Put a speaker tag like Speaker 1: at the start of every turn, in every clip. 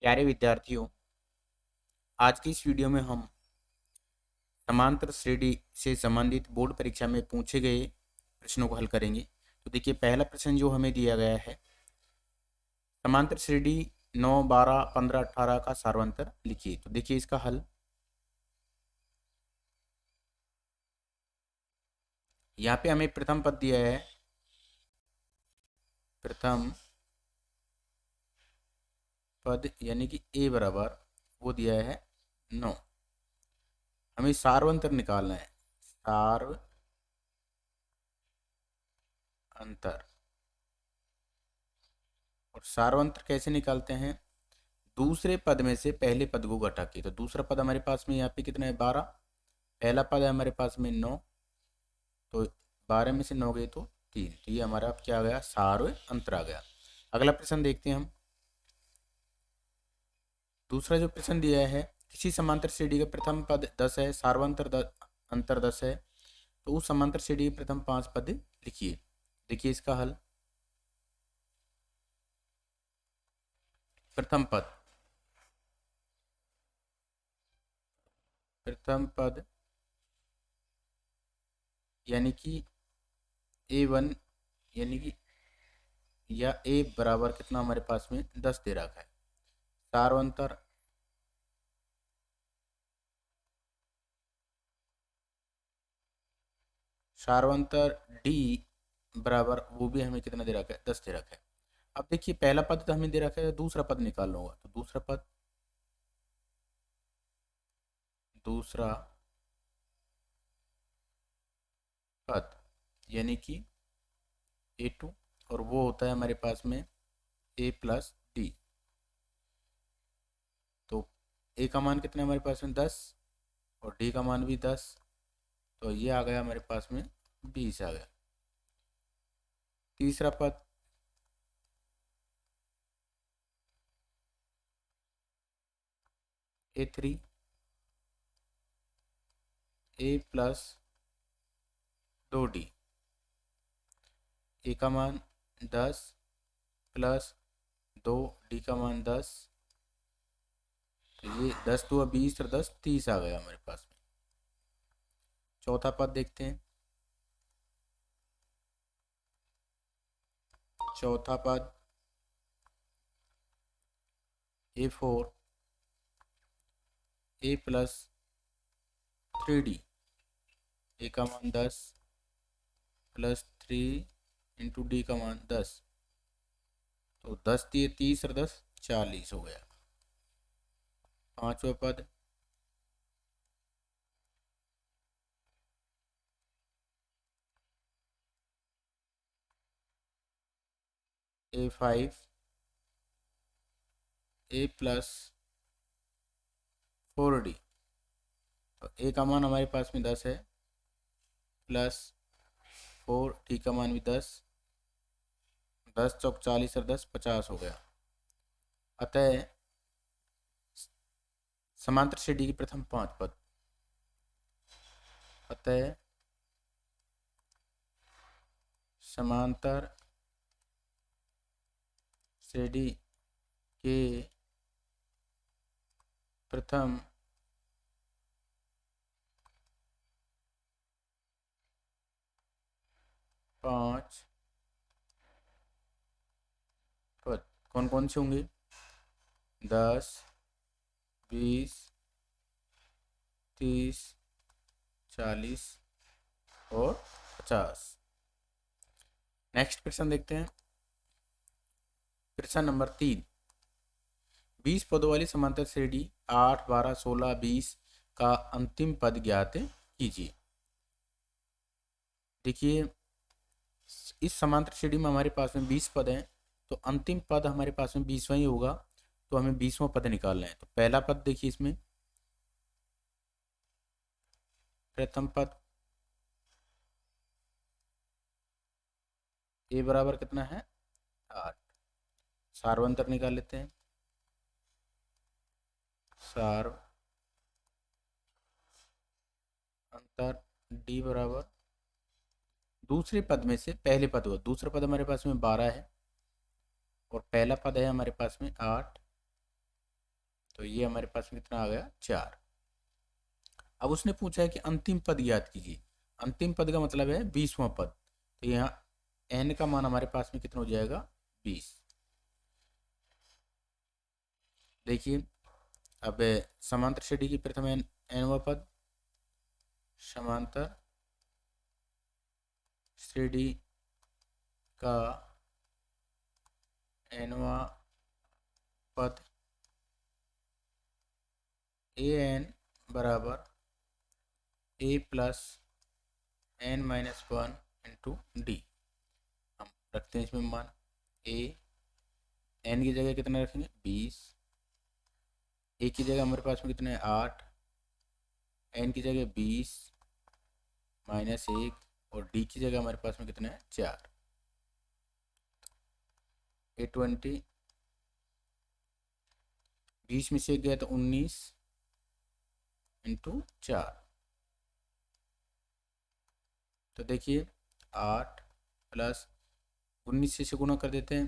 Speaker 1: प्यारे विद्यार्थियों, आज की इस वीडियो में हम समांतर श्रेणी से संबंधित बोर्ड परीक्षा में पूछे गए प्रश्नों को हल करेंगे। तो देखिए, पहला प्रश्न जो हमें दिया गया है, समांतर श्रेणी 9, 12, 15, 18 का सार्वंतर लिखिए। तो देखिए इसका हल, यहाँ पे हमें प्रथम पद दिया है, प्रथम पद यानी कि ए बराबर वो दिया है 9। हमें सार्वंतर निकालना है, सार्वंतर। और सार्वंतर कैसे निकालते हैं? दूसरे पद में से पहले पद को घटा के। तो दूसरा पद हमारे पास में यहाँ पे कितना है? 12। पहला पद है हमारे पास में 9, तो 12 में से 9 गए तो 3। तो ये हमारा अब क्या आ गया? सार्व अंतर आ गया। अगला प्रश्न देखते हैं हम। दूसरा जो प्रश्न दिया है, किसी समांतर श्रेणी का प्रथम पद 10 है, सार्वंतर अंतर 10 है, तो उस समांतर श्रेणी के प्रथम 5 पद लिखिए। देखिए इसका हल, प्रथम पद, प्रथम पद यानी कि A1 यानी कि या ए बराबर कितना हमारे पास में 10 दे रखा है। सार्वंतर सार्वंतर डी बराबर वो भी हमें कितना दे रखा है? 10 दे रखा है। अब देखिए, पहला पद तो हमें दे रखा है, दूसरा पद निकालना होगा। तो दूसरा पद यानी कि A2, और वो होता है हमारे पास में A प्लस डी। तो ए का मान कितना है हमारे पास में? 10, और डी का मान भी 10। तो ये आ गया हमारे पास में 20 आ गया। तीसरा पद, A3, A प्लस 2D। ए का मान 10 प्लस 2, डी का मान 10। तो ये 10 2 20 और 10 30 आ गया हमारे पास में। चौथा पद देखते हैं। चौथा पद A4, A प्लस 3D। ए का मान 10 प्लस 3 इंटू डी का मान 10। तो 10 दिए 30 और 10 40 हो गया। पांचवा पद A5, A प्लस 4D। तो ए का मान हमारे पास में 10 है, प्लस 4, डी का मान भी 10। 10 चौक 40 और 10 50 हो गया। अतः समांतर श्रेणी के प्रथम 5 पद, अतः समांतर श्रेणी के प्रथम 5 पद कौन कौन से होंगे? 10, 20, 30, 40 और 50। नेक्स्ट प्रश्न देखते हैं। प्रश्न नंबर 3, 20 पदों वाली समांतर श्रेणी 8, 12, 16, 20 का अंतिम पद ज्ञात कीजिए। देखिए, इस समांतर श्रेणी में हमारे पास में 20 पद हैं, तो अंतिम पद हमारे पास में 20वां ही होगा। तो हमें 20वां पद निकालना है। तो पहला पद देखिए, इसमें प्रथम पद ए बराबर कितना है? 8। सार्वंतर निकाल लेते हैं। सार्व अंतर डी बराबर दूसरे पद में से पहले पद हुआ। दूसरा पद हमारे पास में 12 है, और पहला पद है हमारे पास में 8। तो ये हमारे पास में कितना आ गया 4। अब उसने पूछा है कि अंतिम पद याद कीजिए। अंतिम पद का मतलब है 20वां पद। तो यहाँ n का मान हमारे पास में कितना हो जाएगा 20। देखिए अब समांतर श्रेणी की प्रथम nवां पद, समांतर श्रेणी का nवां पद an बराबर a plus n minus 1 into D. हम रखते हैं इसमें मान a, n की जगह कितना रखेंगे 20, a की जगह हमारे पास में कितना है 8, n की जगह 20 माइनस 1 और d की जगह हमारे पास में कितना है 4। a 20, 20 में से गया तो 19 इंटू 4। तो देखिए 8 प्लस 19 से गुणा कर देते हैं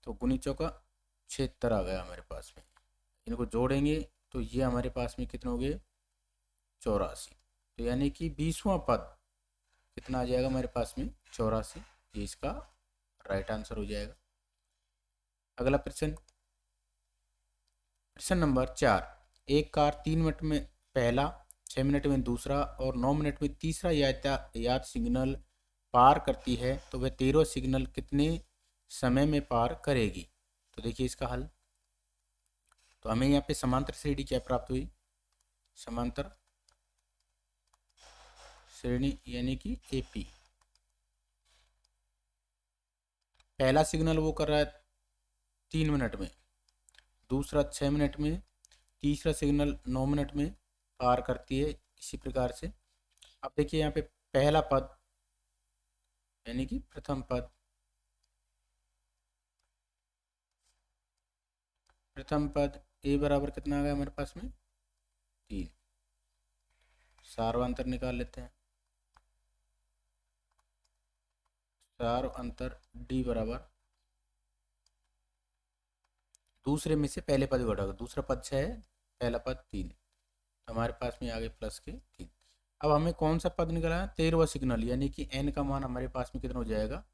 Speaker 1: तो 19 चौका 76 आ गया हमारे पास में। इनको जोड़ेंगे तो ये हमारे पास में कितने हो गए 84। तो यानी कि 20वां पद कितना आ जाएगा हमारे पास में 84। ये इसका राइट आंसर हो जाएगा। अगला प्रश्न, प्रश्न नंबर 4। एक कार 3 मिनट में पहला, 6 मिनट में दूसरा और 9 मिनट में तीसरा यातायात सिग्नल पार करती है तो वह 13 सिग्नल कितने समय में पार करेगी। तो देखिए इसका हल। तो हमें यहाँ पे समांतर श्रेणी क्या प्राप्त हुई, समांतर श्रेणी यानी कि एपी। पहला सिग्नल वो कर रहा है 3 मिनट में, दूसरा 6 मिनट में, तीसरा सिग्नल 9 मिनट में पार करती है। इसी प्रकार से अब देखिए यहाँ पे पहला पद यानी कि प्रथम पद, प्रथम पद ए बराबर कितना आ गया हमारे पास में 3। सार्वंतर निकाल लेते हैं। सार अंतर डी बराबर दूसरे में से पहले पद घटा, दूसरा पद 6 है, पहला पद 3। तो हमारे पास में आ गए प्लस के 3। अब हमें कौन सा पद निकला है 13वां सिग्नल, यानी कि n का मान हमारे पास में कितना हो जाएगा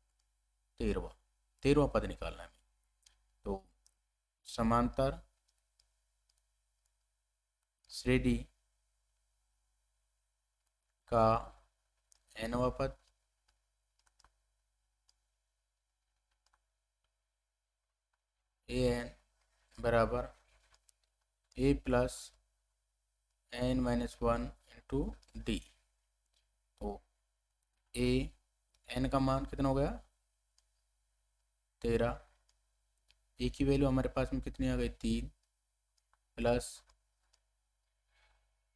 Speaker 1: 13वां पद निकालना है। तो समांतर श्रेणी का nवां पद an बराबर a plus n minus 1 into D. तो a n का मान कितना हो गया 13, a की वैल्यू हमारे पास में कितनी आ गई 3 प्लस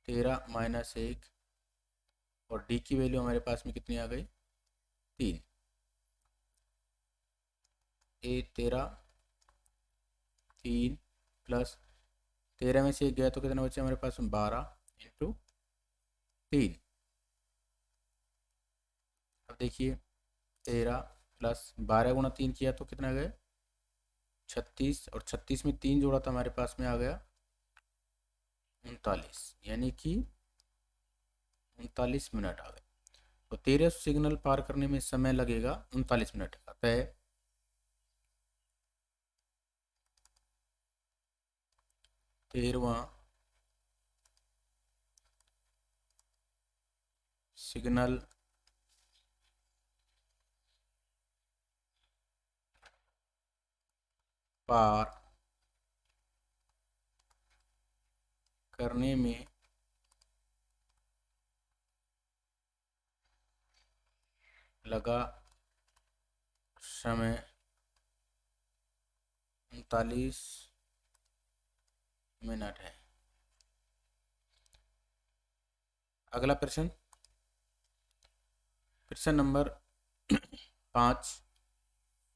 Speaker 1: 13 माइनस 1 और d की वैल्यू हमारे पास में कितनी आ गई 3। a 13, 3 प्लस 13 में से 1 गया तो कितना बचा हमारे पास में 12 इंटू 3। अब देखिए 13 प्लस 12 गुणा 3 किया तो कितना गया 36 और 36 में 3 जोड़ा तो हमारे पास में आ गया 39, यानी कि 39 मिनट आ गए। तो 13 सिग्नल पार करने में समय लगेगा 39 मिनट। अतः 13वां सिग्नल पार करने में लगा समय 39 मिनट है। अगला प्रश्न, प्रश्न नंबर 5,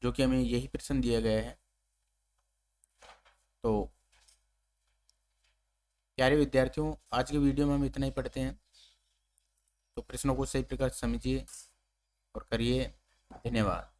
Speaker 1: जो कि हमें यही प्रश्न दिया गया है। तो प्यारे विद्यार्थियों, आज के वीडियो में हम इतना ही पढ़ते हैं। तो प्रश्नों को सही प्रकार से समझिए और करिए। धन्यवाद।